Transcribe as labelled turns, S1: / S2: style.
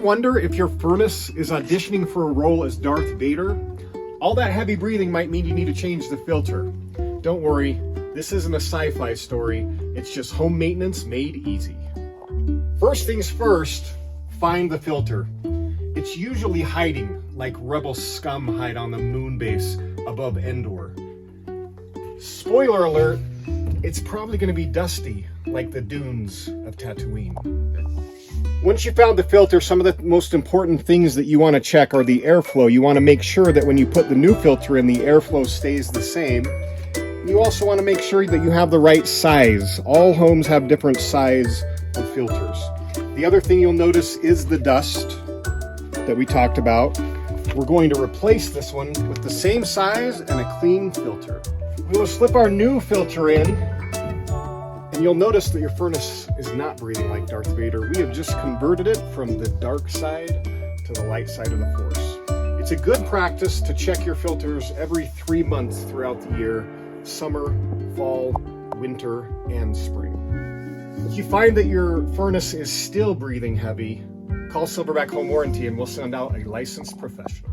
S1: wonder if your furnace is auditioning for a role as Darth Vader? All that heavy breathing might mean you need to change the filter. Don't worry, this isn't a sci-fi story, it's just home maintenance made easy. First things first, find the filter. It's usually hiding like rebel scum hide on the moon base above Endor. Spoiler alert, it's probably going to be dusty like the dunes of Tatooine. Once you found the filter, some of the most important things that you want to check are the airflow. You want to make sure that when you put the new filter in, the airflow stays the same. You also want to make sure that you have the right size. All homes have different size of filters. The other thing you'll notice is the dust that we talked about. We're going to replace this one with the same size and a clean filter. We will slip our new filter in, and you'll notice that your furnace is not breathing like Darth Vader. We have just converted it from the dark side to the light side of the Force. It's a good practice to check your filters every 3 months throughout the year: summer, fall, winter, and spring. If you find that your furnace is still breathing heavy, call Silverback Home Warranty and we'll send out a licensed professional.